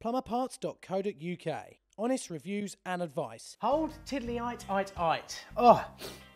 plumberparts.co.uk. Honest reviews and advice. Hold tiddly-ite. Oh,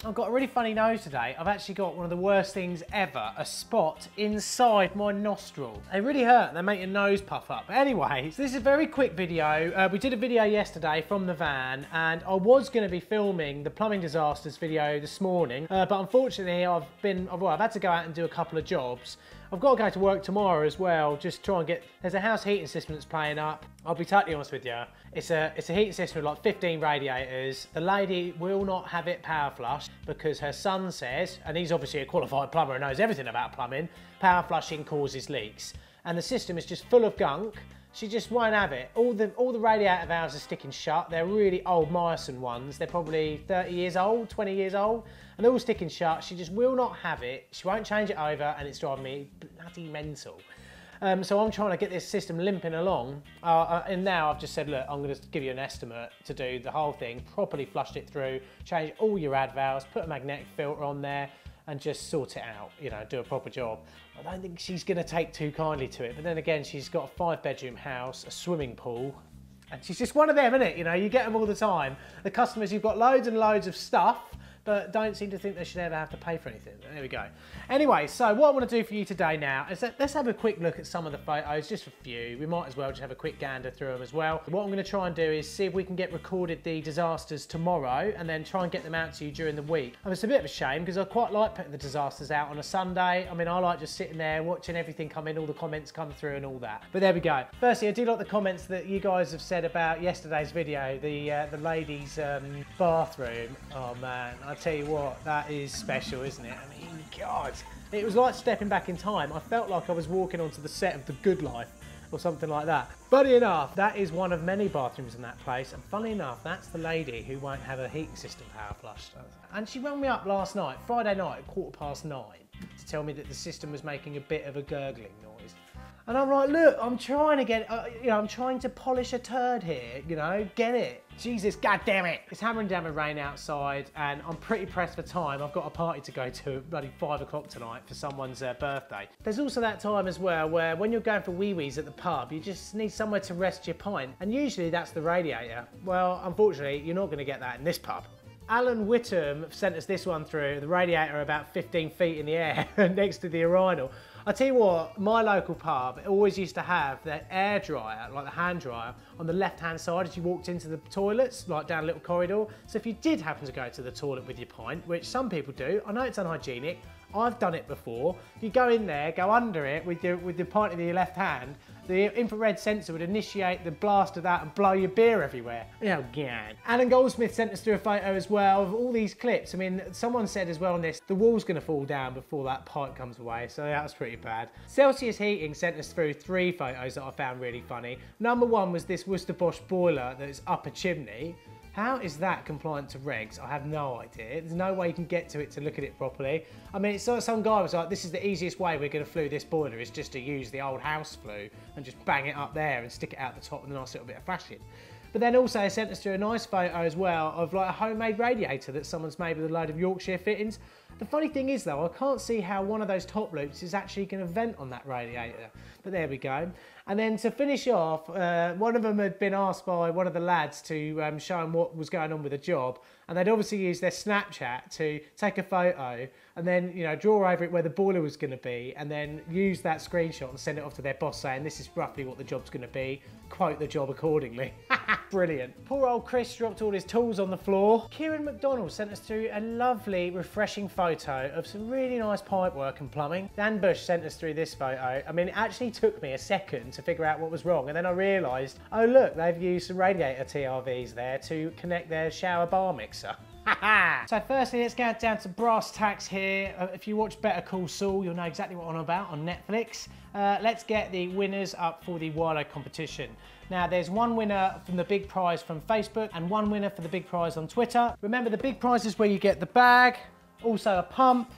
I've got a really funny nose today. I've actually got one of the worst things ever, a spot inside my nostril. They really hurt, they make your nose puff up. But anyway, so this is a very quick video. We did a video yesterday from the van, and I was going to be filming the plumbing disasters video this morning, but unfortunately I've had to go out and do a couple of jobs. I've got to go to work tomorrow as well, just try and get, there's a house heating system that's playing up. I'll be totally honest with you, it's a heating system with like 15 radiators. The lady will not have it power flushed because her son says, and he's obviously a qualified plumber and knows everything about plumbing, power flushing causes leaks. And the system is just full of gunk. She just won't have it. All the radiator valves are sticking shut. They're really old Meyerson ones. They're probably 30 years old, 20 years old, and they're all sticking shut. She just will not have it. She won't change it over, and it's driving me bloody mental. So I'm trying to get this system limping along, and now I've just said, look, I'm going to give you an estimate to do the whole thing, properly flushed it through, change all your rad valves, put a magnetic filter on there, and just sort it out, you know, do a proper job. I don't think she's gonna take too kindly to it, but then again, she's got a 5-bedroom house, a swimming pool, and she's just one of them, isn't it? You know, you get them all the time. The customers, you've got loads and loads of stuff, but don't seem to think they should ever have to pay for anything. There we go. Anyway, so what I want to do for you today now is let's have a quick look at some of the photos, just a few. We might as well just have a quick gander through them as well. What I'm going to try and do is see if we can get recorded the disasters tomorrow and then try and get them out to you during the week. And it's a bit of a shame because I quite like putting the disasters out on a Sunday. I mean, I like just sitting there watching everything come in, all the comments come through and all that. But there we go. Firstly, I do like the comments that you guys have said about yesterday's video, the ladies' bathroom. Oh man, I tell you what, that is special, isn't it? I mean, God, it was like stepping back in time. I felt like I was walking onto the set of The Good Life or something like that. Funny enough, that is one of many bathrooms in that place, and funny enough, that's the lady who won't have her heating system power flushed. And she rang me up last night, Friday night at 9:15, to tell me that the system was making a bit of a gurgling noise. And I'm like, look, I'm trying to get, you know, I'm trying to polish a turd here, you know, get it. Jesus, God damn it. It's hammering down with rain outside, and I'm pretty pressed for time. I've got a party to go to at bloody 5 o'clock tonight for someone's birthday. There's also that time as well where when you're going for wee-wees at the pub, you just need somewhere to rest your pint, and usually that's the radiator. Well, unfortunately, you're not gonna get that in this pub. Alan Whittam sent us this one through, the radiator about 15 feet in the air next to the urinal. I tell you what, my local pub always used to have their air dryer, like the hand dryer, on the left-hand side as you walked into the toilets, like down a little corridor. So if you did happen to go to the toilet with your pint, which some people do, I know it's unhygienic, I've done it before. You go in there, go under it with the pint in your left hand, the infrared sensor would initiate the blast of that and blow your beer everywhere. Oh, God. Alan Goldsmith sent us through a photo as well of all these clips. I mean, someone said as well on this, the wall's gonna fall down before that pipe comes away, so that was pretty bad. Celsius Heating sent us through 3 photos that I found really funny. Number 1 was this Worcester Bosch boiler that's up a chimney. How is that compliant to regs? I have no idea. There's no way you can get to it to look at it properly. I mean, it's like some guy was like, this is the easiest way we're going to flue this boiler is just to use the old house flue and just bang it up there and stick it out the top with a nice little bit of flashing. But then also they sent us through a nice photo as well of like a homemade radiator that someone's made with a load of Yorkshire fittings. The funny thing is though, I can't see how one of those top loops is actually going to vent on that radiator. But there we go. And then to finish off, one of them had been asked by one of the lads to show him what was going on with the job. And they'd obviously used their Snapchat to take a photo and then, you know, draw over it where the boiler was going to be and then use that screenshot and send it off to their boss saying this is roughly what the job's going to be. Quote the job accordingly. Brilliant. Poor old Chris dropped all his tools on the floor. Kieran McDonald sent us through a lovely, refreshing photo of some really nice pipe work and plumbing. Dan Bush sent us through this photo. I mean, it actually took me a second to figure out what was wrong, and then I realised, oh look, they've used some radiator TRVs there to connect their shower bar mixer. So firstly, let's get down to brass tacks here. If you watch Better Call Saul, you'll know exactly what I'm on about on Netflix. Let's get the winners up for the Wilo competition. Now, there's one winner from the big prize from Facebook and one winner for the big prize on Twitter. Remember, the big prize is where you get the bag, also a pump,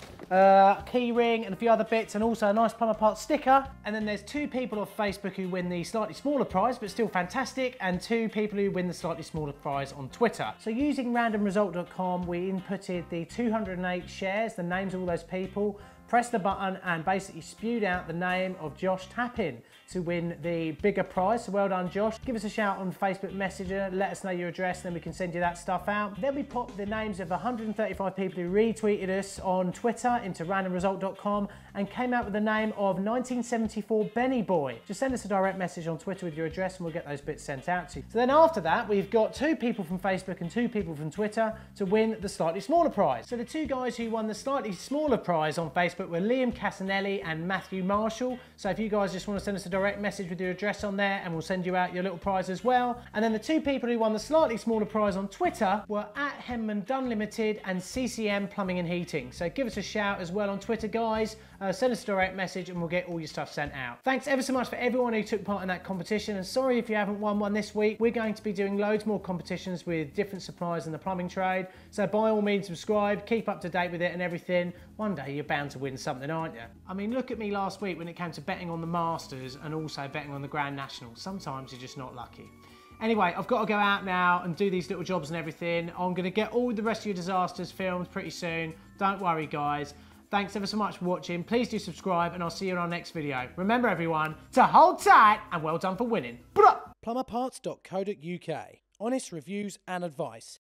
key ring and a few other bits, and also a nice Plumber Parts sticker. And then there's 2 people off Facebook who win the slightly smaller prize, but still fantastic, and 2 people who win the slightly smaller prize on Twitter. So using randomresult.com, we inputted the 208 shares, the names of all those people, pressed the button and basically spewed out the name of Josh Tappin. to win the bigger prize. So well done, Josh. Give us a shout on Facebook Messenger, let us know your address, then we can send you that stuff out. Then we popped the names of 135 people who retweeted us on Twitter into randomresult.com and came out with the name of 1974 Benny Boy. Just send us a direct message on Twitter with your address and we'll get those bits sent out to you. So then after that, we've got 2 people from Facebook and 2 people from Twitter to win the slightly smaller prize. So the 2 guys who won the slightly smaller prize on Facebook were Liam Casanelli and Matthew Marshall. So if you guys just want to send us a direct message with your address on there and we'll send you out your little prize as well. And then the 2 people who won the slightly smaller prize on Twitter were @Henman Dunn Limited and CCM Plumbing and Heating. So give us a shout as well on Twitter, guys. Send us a direct message and we'll get all your stuff sent out. Thanks ever so much for everyone who took part in that competition, and sorry if you haven't won one this week. We're going to be doing loads more competitions with different suppliers in the plumbing trade, so by all means subscribe, keep up to date with it and everything. One day you're bound to win something, aren't you? I mean, look at me last week when it came to betting on the Masters and also betting on the Grand National. Sometimes you're just not lucky. Anyway, I've got to go out now and do these little jobs and everything. I'm going to get all the rest of your disasters filmed pretty soon. Don't worry, guys. Thanks ever so much for watching. Please do subscribe and I'll see you in our next video. Remember, everyone, to hold tight and well done for winning. plumberparts.co.uk. Honest reviews and advice.